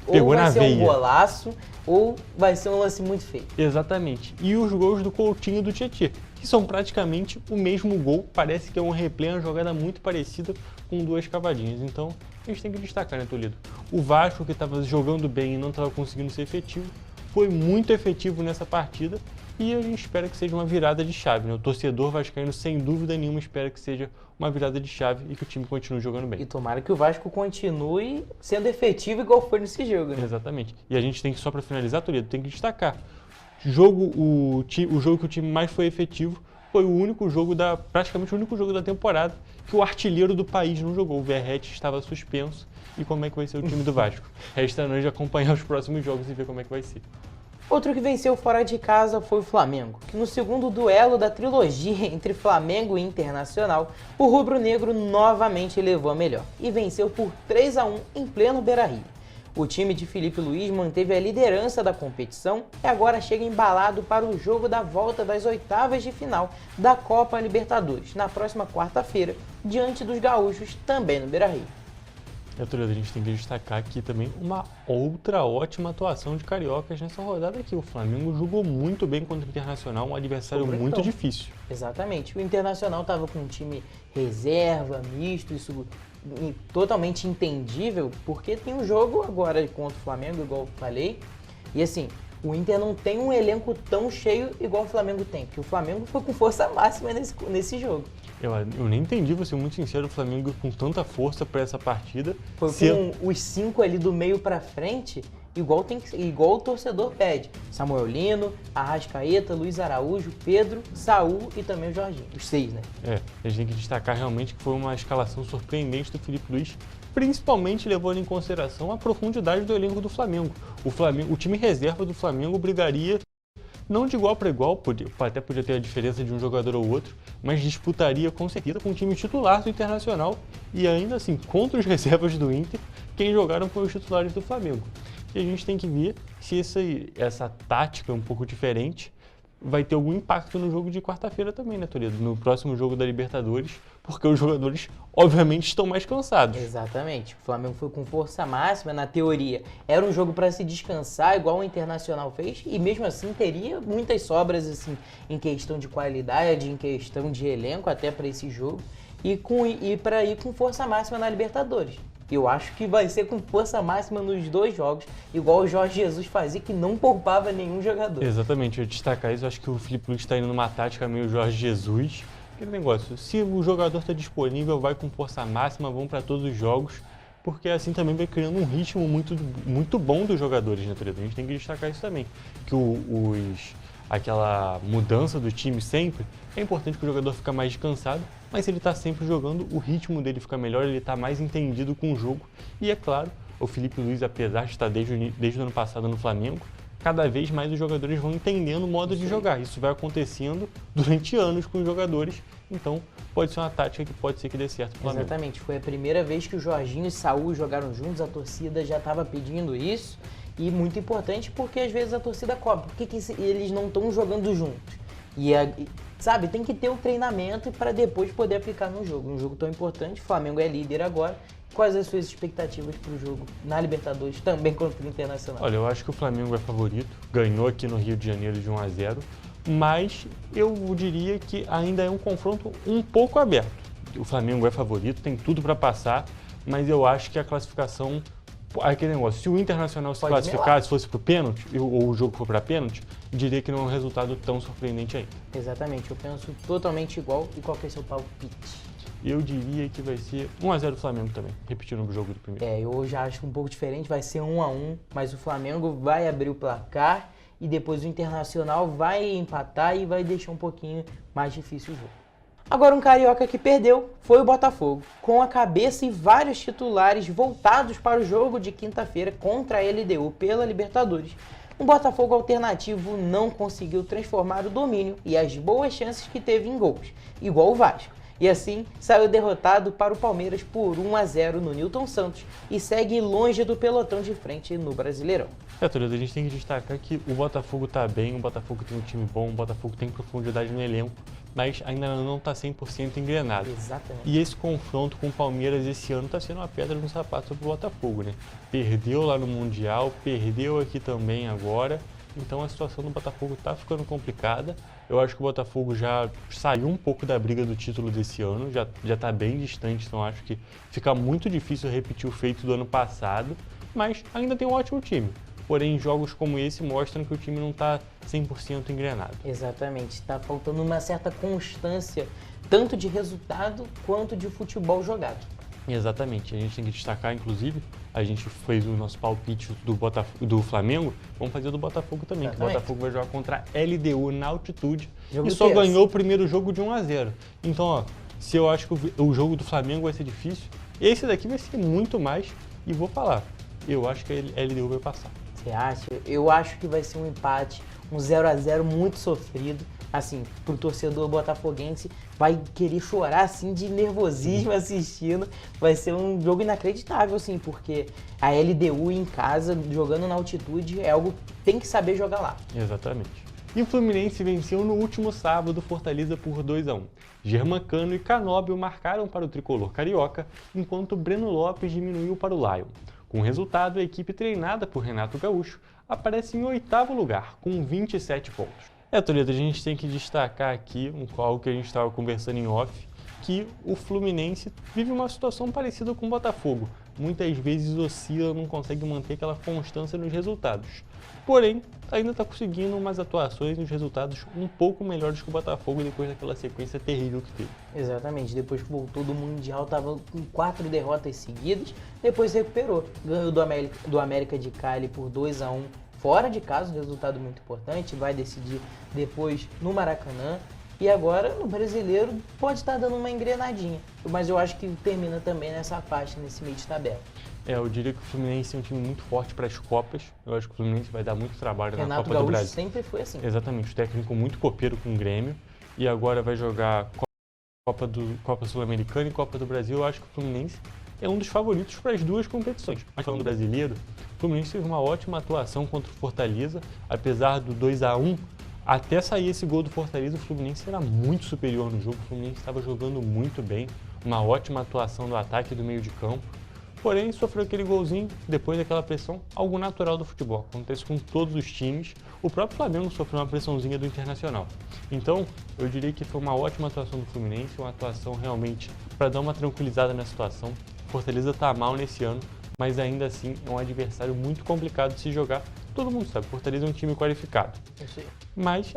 S19: pegou
S3: ou vai
S19: na
S3: ser
S19: veia.
S3: Um golaço ou vai ser um lance muito feio.
S19: Exatamente. E os gols do Coutinho e do Tietê, que são praticamente o mesmo gol. Parece que é um replay, uma jogada muito parecida com 2 cavadinhas. Então, a gente tem que destacar, né, Toledo? O Vasco, que estava jogando bem e não estava conseguindo ser efetivo, foi muito efetivo nessa partida, e a gente espera que seja uma virada de chave, né? O torcedor vascaíno, sem dúvida nenhuma, espera que seja uma virada de chave e que o time continue jogando bem.
S20: E tomara que o Vasco continue sendo efetivo igual foi nesse jogo, né?
S19: Exatamente. E a gente tem que, só para finalizar, Toledo, tem que destacar. O jogo que o time mais foi efetivo foi praticamente o único jogo da temporada que o artilheiro do país não jogou. O Verratti estava suspenso. E como é que vai ser o time do Vasco? Resta nós acompanhar os próximos jogos e ver como é que vai ser.
S20: Outro que venceu fora de casa foi o Flamengo, que no segundo duelo da trilogia entre Flamengo e Internacional, o rubro-negro novamente levou a melhor e venceu por 3-1 em pleno Beira-Rio. O time de Felipe Luiz manteve a liderança da competição e agora chega embalado para o jogo da volta das oitavas de final da Copa Libertadores, na próxima quarta-feira, diante dos gaúchos, também no Beira-Rio.
S19: A gente tem que destacar aqui também uma outra ótima atuação de cariocas nessa rodada aqui. O Flamengo jogou muito bem contra o Internacional, um adversário muito difícil.
S20: Exatamente. O Internacional estava com um time reserva, misto, isso totalmente entendível, porque tem um jogo agora contra o Flamengo, igual eu falei, e assim, o Inter não tem um elenco tão cheio igual o Flamengo tem, porque o Flamengo foi com força máxima nesse jogo.
S19: Eu nem entendi, vou ser muito sincero, o Flamengo com tanta força para essa partida.
S20: Foi com os 5 ali do meio para frente, igual o torcedor pede. Samuel Lino, Arrascaeta, Luiz Araújo, Pedro, Saul e também o Jorginho. Os 6, né?
S19: A gente tem que destacar realmente que foi uma escalação surpreendente do Felipe Luiz, principalmente levando em consideração a profundidade do elenco do Flamengo. O time reserva do Flamengo brigaria não de igual para igual, até podia ter a diferença de um jogador ou outro, mas disputaria com certeza com o time titular do Internacional e ainda assim, contra os reservas do Inter, quem jogaram foram os titulares do Flamengo. E a gente tem que ver se essa tática um pouco diferente vai ter algum impacto no jogo de quarta-feira também, né, Toledo? No próximo jogo da Libertadores, porque os jogadores, obviamente, estão mais cansados.
S20: Exatamente. O Flamengo foi com força máxima, na teoria. Era um jogo para se descansar, igual o Internacional fez, e mesmo assim teria muitas sobras assim, em questão de qualidade, em questão de elenco até para esse jogo, e para ir com força máxima na Libertadores. Eu acho que vai ser com força máxima nos 2 jogos, igual o Jorge Jesus fazia, que não poupava nenhum jogador.
S19: Exatamente, eu ia destacar isso, eu acho que o Felipe Luiz está indo numa tática meio Jorge Jesus. Aquele negócio, se o jogador está disponível, vai com força máxima, vão para todos os jogos, porque assim também vai criando um ritmo muito bom dos jogadores, né, Toledo? A gente tem que destacar isso também, que aquela mudança do time sempre, é importante que o jogador fique mais descansado, mas se ele está sempre jogando, o ritmo dele fica melhor, ele está mais entendido com o jogo. E é claro, o Felipe Luiz, apesar de estar desde o ano passado no Flamengo, cada vez mais os jogadores vão entendendo o modo de jogar. Isso vai acontecendo durante anos com os jogadores, então pode ser uma tática que pode ser que dê certo para o Flamengo.
S20: Exatamente, foi a primeira vez que o Jorginho e Saul jogaram juntos, a torcida já estava pedindo isso, e muito importante porque às vezes a torcida cobra, por que eles não estão jogando juntos? Sabe, tem que ter um treinamento para depois poder aplicar no jogo. Um jogo tão importante, o Flamengo é líder agora. Quais as suas expectativas para o jogo na Libertadores, também contra o Internacional?
S19: Olha, eu acho que o Flamengo é favorito, ganhou aqui no Rio de Janeiro de 1-0, mas eu diria que ainda é um confronto um pouco aberto. O Flamengo é favorito, tem tudo para passar, mas eu acho que a classificação... Aquele negócio, se o Internacional se classificar, se fosse para o pênalti, ou o jogo for para pênalti, diria que não é um resultado tão surpreendente ainda.
S20: Exatamente, eu penso totalmente igual. E qual que é o seu palpite?
S19: Eu diria que vai ser 1-0 do Flamengo também, repetindo o jogo do primeiro.
S20: Eu já acho um pouco diferente, vai ser 1-1, mas o Flamengo vai abrir o placar e depois o Internacional vai empatar e vai deixar um pouquinho mais difícil o jogo. Agora um carioca que perdeu foi o Botafogo, com a cabeça e vários titulares voltados para o jogo de quinta-feira contra a LDU pela Libertadores. Um Botafogo alternativo não conseguiu transformar o domínio e as boas chances que teve em gols, igual o Vasco. E assim, saiu derrotado para o Palmeiras por 1-0 no Newton Santos e segue longe do pelotão de frente no Brasileirão.
S19: Toledo, a gente tem que destacar que o Botafogo está bem, o Botafogo tem um time bom, o Botafogo tem profundidade no elenco, mas ainda não está 100% engrenado.
S20: Exatamente.
S19: E esse confronto com o Palmeiras esse ano está sendo uma pedra no sapato para o Botafogo, né? Perdeu lá no Mundial, perdeu aqui também agora, então a situação do Botafogo está ficando complicada. Eu acho que o Botafogo já saiu um pouco da briga do título desse ano, já está bem distante, então acho que fica muito difícil repetir o feito do ano passado, mas ainda tem um ótimo time. porém jogos como esse mostram que o time não está 100% engrenado.
S20: Exatamente, está faltando uma certa constância, tanto de resultado quanto de futebol jogado.
S19: Exatamente, a gente tem que destacar, inclusive, a gente fez o nosso palpite do Flamengo, vamos fazer do Botafogo também, que o Botafogo vai jogar contra a LDU na altitude e só ganhou o primeiro jogo de 1-0. Então, ó, se eu acho que o jogo do Flamengo vai ser difícil, esse daqui vai ser muito mais, e vou falar, eu acho que a LDU vai passar.
S20: Você acha? Eu acho que vai ser um empate, um 0-0 muito sofrido. Assim, pro torcedor botafoguense, vai querer chorar, assim, de nervosismo assistindo. Vai ser um jogo inacreditável, assim, porque a LDU em casa, jogando na altitude, é algo que tem que saber jogar lá.
S19: Exatamente. E o Fluminense venceu no último sábado Fortaleza por 2-1. Germancano e Canóbio marcaram para o tricolor carioca, enquanto Breno Lopes diminuiu para o Lion. Com o resultado, a equipe treinada por Renato Gaúcho aparece em 8º lugar, com 27 pontos. Toledo, a gente tem que destacar aqui algo que a gente estava conversando em off, que o Fluminense vive uma situação parecida com o Botafogo. Muitas vezes oscila, não consegue manter aquela constância nos resultados. Porém, ainda está conseguindo umas atuações e uns resultados um pouco melhores que o Botafogo depois daquela sequência terrível que teve.
S20: Exatamente, depois que voltou do Mundial, estava com 4 derrotas seguidas, depois recuperou. Ganhou do América de Cali por 2-1. Fora de casa, um resultado muito importante, vai decidir depois no Maracanã. E agora, no Brasileiro, pode estar dando uma engrenadinha. Mas eu acho que termina também nessa faixa, nesse meio de tabela.
S19: Eu diria que o Fluminense é um time muito forte para as Copas. Eu acho que o Fluminense vai dar muito trabalho na Copa do Brasil.
S20: Sempre foi assim.
S19: Exatamente, o técnico muito copeiro com o Grêmio. E agora vai jogar Copa Sul-Americana e Copa do Brasil. Eu acho que o Fluminense é um dos favoritos para as duas competições. Mas falando do brasileiro, o Fluminense teve uma ótima atuação contra o Fortaleza, apesar do 2-1. Até sair esse gol do Fortaleza, o Fluminense era muito superior no jogo, o Fluminense estava jogando muito bem, uma ótima atuação do ataque e do meio de campo. Porém, sofreu aquele golzinho, depois daquela pressão, algo natural do futebol. Acontece com todos os times. O próprio Flamengo sofreu uma pressãozinha do Internacional. Então, eu diria que foi uma ótima atuação do Fluminense, uma atuação realmente para dar uma tranquilizada na situação. Fortaleza está mal nesse ano, mas ainda assim é um adversário muito complicado de se jogar. Todo mundo sabe, Fortaleza é um time qualificado. Mas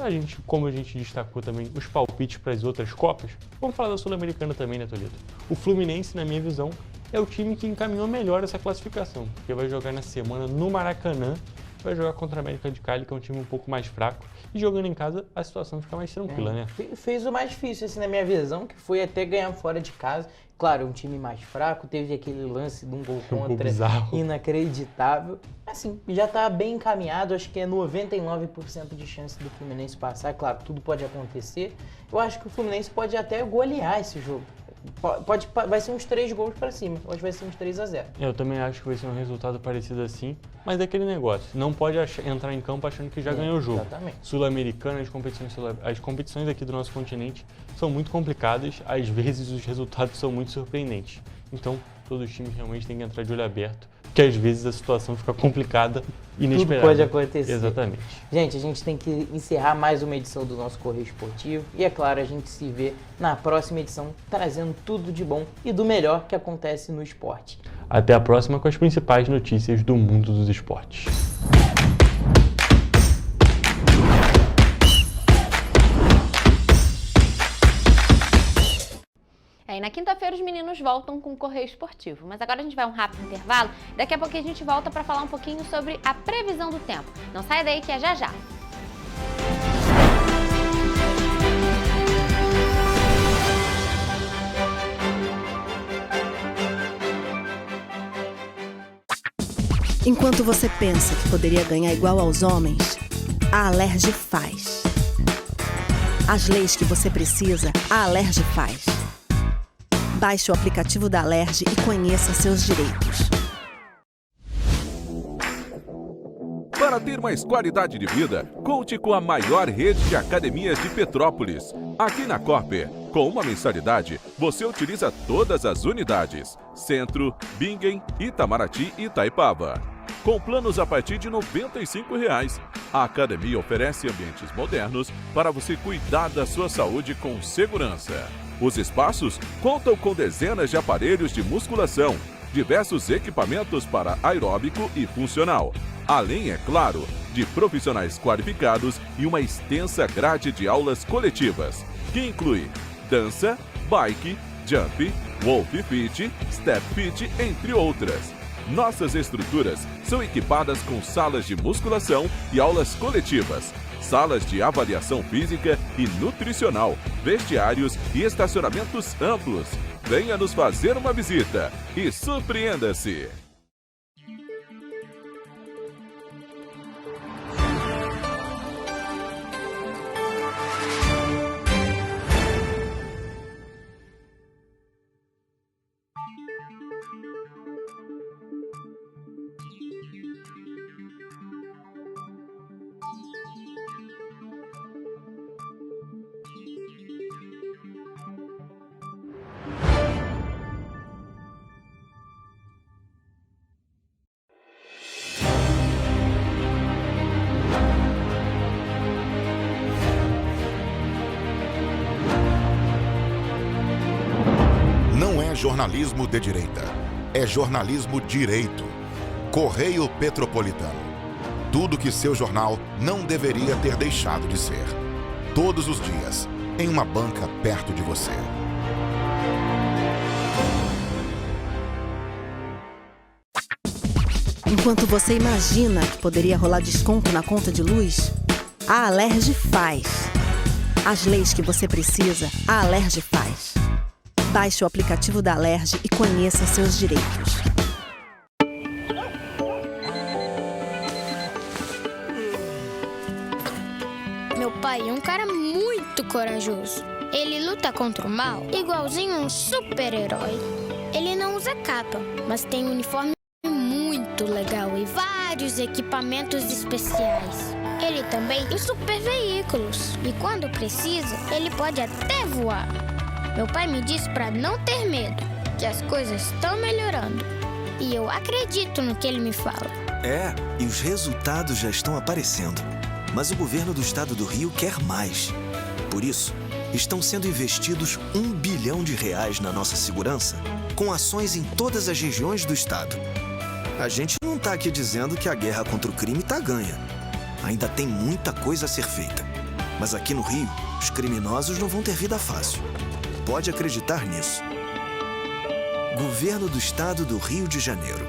S19: como a gente destacou também os palpites para as outras Copas, vamos falar da Sul-Americana também, né, Toledo? O Fluminense, na minha visão, é o time que encaminhou melhor essa classificação, porque vai jogar na semana no Maracanã, vai jogar contra a América de Cali, que é um time um pouco mais fraco, e jogando em casa a situação fica mais tranquila, né?
S20: Fez o mais difícil, assim, na minha visão, que foi até ganhar fora de casa. Claro, um time mais fraco, teve aquele lance de um gol contra inacreditável. Assim, já está bem encaminhado, acho que é 99% de chance do Fluminense passar. Claro, tudo pode acontecer. Eu acho que o Fluminense pode até golear esse jogo. Vai ser uns 3 gols para cima, eu acho que vai ser uns 3-0.
S19: Eu também acho que vai ser um resultado parecido assim, mas é aquele negócio, não pode entrar em campo achando que já ganhou o jogo. Sul-Americana, as competições aqui do nosso continente são muito complicadas, às vezes os resultados são muito surpreendentes. Então, todos os times realmente têm que entrar de olho aberto, porque às vezes a situação fica complicada e inesperada.
S20: Tudo pode acontecer.
S19: Exatamente.
S20: Gente, a gente tem que encerrar mais uma edição do nosso Correio Esportivo e, é claro, a gente se vê na próxima edição trazendo tudo de bom e do melhor que acontece no esporte.
S19: Até a próxima com as principais notícias do mundo dos esportes.
S2: E na quinta-feira os meninos voltam com o Correio Esportivo, mas agora a gente vai a um rápido intervalo, daqui a pouco a gente volta para falar um pouquinho sobre a previsão do tempo. Não saia daí que é já já!
S13: Enquanto você pensa que poderia ganhar igual aos homens, a Alerj faz. As leis que você precisa, a Alerj faz. Baixe o aplicativo da Alerj e conheça seus direitos.
S21: Para ter mais qualidade de vida, conte com a maior rede de academias de Petrópolis. Aqui na Corper, com uma mensalidade, você utiliza todas as unidades: Centro, Bingen, Itamaraty e Itaipava. Com planos a partir de R$ 95,00. A academia oferece ambientes modernos para você cuidar da sua saúde com segurança. Os espaços contam com dezenas de aparelhos de musculação, diversos equipamentos para aeróbico e funcional. Além, é claro, de profissionais qualificados e uma extensa grade de aulas coletivas, que inclui dança, bike, jump, wolf fit, step fit, entre outras. Nossas estruturas são equipadas com salas de musculação e aulas coletivas, salas de avaliação física e nutricional, vestiários e estacionamentos amplos. Venha nos fazer uma visita e surpreenda-se!
S1: Não é jornalismo de direita, é jornalismo direito. Correio Petropolitano. Tudo que seu jornal não deveria ter deixado de ser. Todos os dias, em uma banca perto de você.
S13: Enquanto você imagina que poderia rolar desconto na conta de luz, a Alerj faz. As leis que você precisa, a Alerj faz. Baixe o aplicativo da Alerj e conheça seus direitos.
S5: Meu pai é um cara muito corajoso. Ele luta contra o mal igualzinho um super-herói. Ele não usa capa, mas tem um uniforme muito legal e vários equipamentos especiais. Ele também tem super veículos e quando precisa, ele pode até voar. Meu pai me disse para não ter medo, que as coisas estão melhorando. E eu acredito no que ele me fala.
S22: É, e os resultados já estão aparecendo. Mas o governo do estado do Rio quer mais. Por isso, estão sendo investidos R$ 1 bilhão na nossa segurança, com ações em todas as regiões do estado. A gente não está aqui dizendo que a guerra contra o crime está ganha. Ainda tem muita coisa a ser feita. Mas aqui no Rio, os criminosos não vão ter vida fácil. Pode acreditar nisso. Governo do Estado do Rio de Janeiro.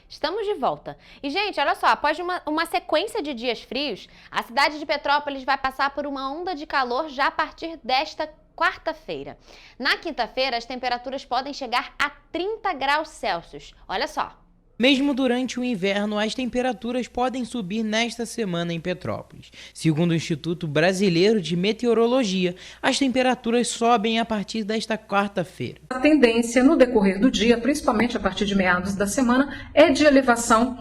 S2: Estamos de volta. E, gente, olha só, após uma sequência de dias frios, a cidade de Petrópolis vai passar por uma onda de calor já a partir desta quarta-feira. Na quinta-feira, as temperaturas podem chegar a 30 graus Celsius. Olha só.
S3: Mesmo durante o inverno, as temperaturas podem subir nesta semana em Petrópolis. Segundo o Instituto Brasileiro de Meteorologia, as temperaturas sobem a partir desta quarta-feira.
S23: A tendência no decorrer do dia, principalmente a partir de meados da semana, é de elevação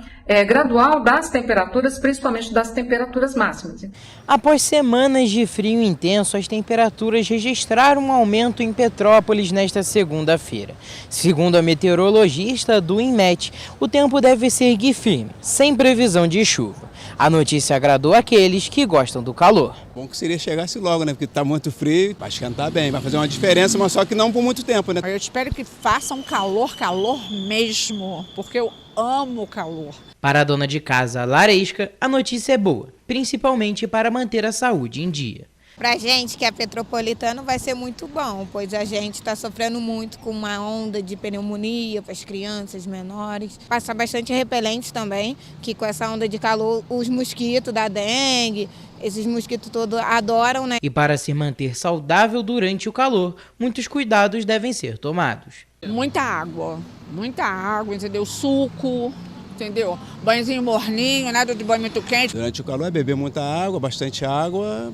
S23: gradual das temperaturas, principalmente das temperaturas máximas.
S3: Após semanas de frio intenso, as temperaturas registraram um aumento em Petrópolis nesta segunda-feira. Segundo a meteorologista do INMET, o tempo deve seguir firme, sem previsão de chuva. A notícia agradou aqueles que gostam do calor.
S24: Bom que seria chegasse logo, né? Porque está muito frio, vai esquentar bem, vai fazer uma diferença, mas só que não por muito tempo, né?
S25: Eu espero que faça um calor mesmo, porque eu amo o calor.
S3: Para a dona de casa Laresca, a notícia é boa, principalmente para manter a saúde em dia.
S26: Para a gente que é petropolitano vai ser muito bom, pois a gente está sofrendo muito com uma onda de pneumonia para as crianças menores. Passa bastante repelente também, que com essa onda de calor os mosquitos da dengue, esses mosquitos todos adoram, né?
S3: E para se manter saudável durante o calor, muitos cuidados devem ser tomados.
S25: Muita água, entendeu? Suco, entendeu? Banhozinho morninho, nada de banho muito quente.
S24: Durante o calor é beber muita água, bastante água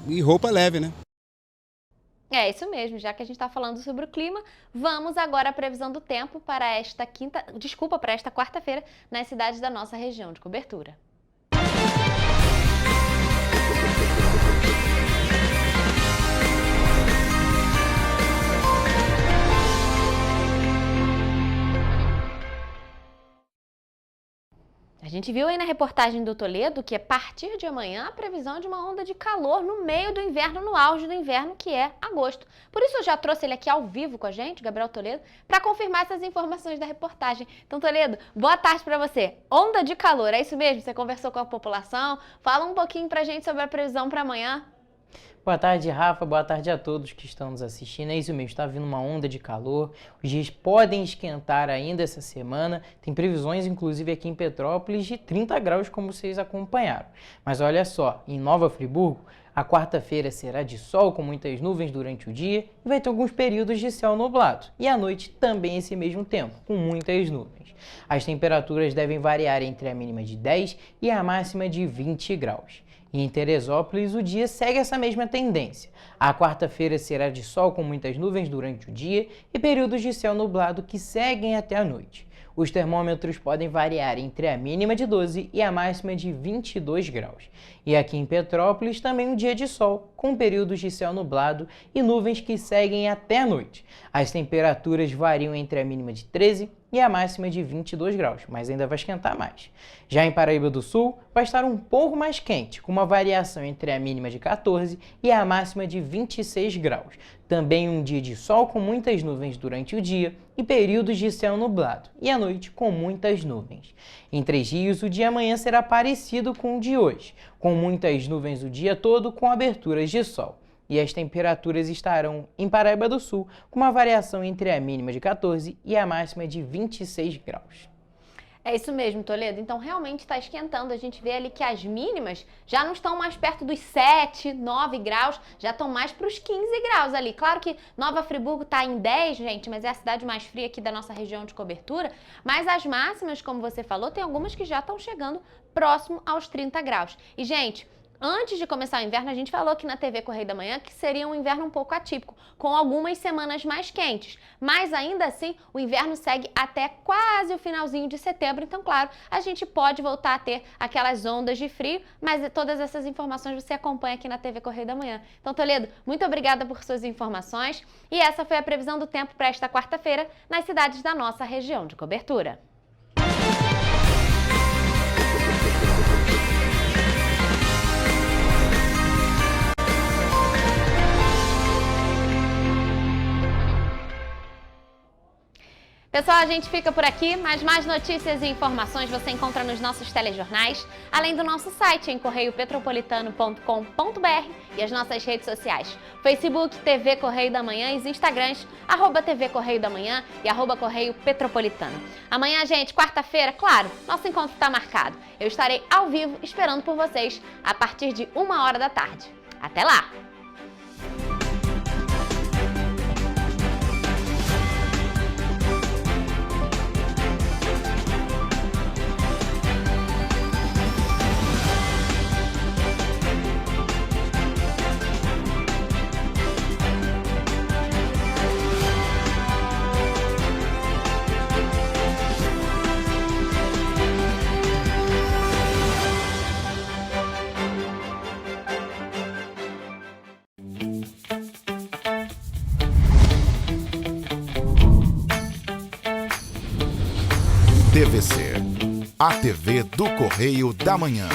S24: e roupa leve, né?
S2: É isso mesmo, já que a gente está falando sobre o clima, vamos agora à previsão do tempo para esta quarta-feira nas cidades da nossa região de cobertura. A gente viu aí na reportagem do Toledo que a partir de amanhã a previsão é de uma onda de calor no meio do inverno, no auge do inverno, que é agosto. Por isso eu já trouxe ele aqui ao vivo com a gente, Gabriel Toledo, para confirmar essas informações da reportagem. Então, Toledo, boa tarde para você. Onda de calor, é isso mesmo? Você conversou com a população? Fala um pouquinho pra gente sobre a previsão para amanhã.
S20: Boa tarde, Rafa. Boa tarde a todos que estão nos assistindo. É isso mesmo, está vindo uma onda de calor. Os dias podem esquentar ainda essa semana. Tem previsões, inclusive aqui em Petrópolis, de 30 graus, como vocês acompanharam. Mas olha só, em Nova Friburgo, a quarta-feira será de sol com muitas nuvens durante o dia e vai ter alguns períodos de céu nublado. E à noite também esse mesmo tempo, com muitas nuvens. As temperaturas devem variar entre a mínima de 10 e a máxima de 20 graus. E em Teresópolis, o dia segue essa mesma tendência. A quarta-feira será de sol com muitas nuvens durante o dia e períodos de céu nublado que seguem até a noite. Os termômetros podem variar entre a mínima de 12 e a máxima de 22 graus. E aqui em Petrópolis também um dia de sol, com períodos de céu nublado e nuvens que seguem até a noite. As temperaturas variam entre a mínima de 13 e a máxima de 22 graus, mas ainda vai esquentar mais. Já em Paraíba do Sul, vai estar um pouco mais quente, com uma variação entre a mínima de 14 e a máxima de 26 graus. Também um dia de sol com muitas nuvens durante o dia e períodos de céu nublado, e à noite com muitas nuvens. Em Três Rios, o dia amanhã será parecido com o de hoje, com muitas nuvens o dia todo com aberturas de sol. E as temperaturas estarão em Paraíba do Sul com uma variação entre a mínima de 14 e a máxima de 26 graus.
S2: É isso mesmo, Toledo. Então, realmente está esquentando. A gente vê ali que as mínimas já não estão mais perto dos 7, 9 graus, já estão mais para os 15 graus ali. Claro que Nova Friburgo está em 10, gente, mas é a cidade mais fria aqui da nossa região de cobertura. Mas as máximas, como você falou, tem algumas que já estão chegando próximo aos 30 graus. E, gente, antes de começar o inverno, a gente falou aqui na TV Correio da Manhã que seria um inverno um pouco atípico, com algumas semanas mais quentes. Mas ainda assim, o inverno segue até quase o finalzinho de setembro. Então, claro, a gente pode voltar a ter aquelas ondas de frio, mas todas essas informações você acompanha aqui na TV Correio da Manhã. Então, Toledo, muito obrigada por suas informações. E essa foi a previsão do tempo para esta quarta-feira nas cidades da nossa região de cobertura. Pessoal, a gente fica por aqui, mas mais notícias e informações você encontra nos nossos telejornais, além do nosso site em correiopetropolitano.com.br e as nossas redes sociais, Facebook, TV Correio da Manhã e os Instagrams, @TV Correio da Manhã e @Correio Petropolitano. Amanhã, gente, quarta-feira, claro, nosso encontro está marcado. Eu estarei ao vivo esperando por vocês a partir de 1h da tarde. Até lá!
S1: TVC, a TV do Correio da Manhã.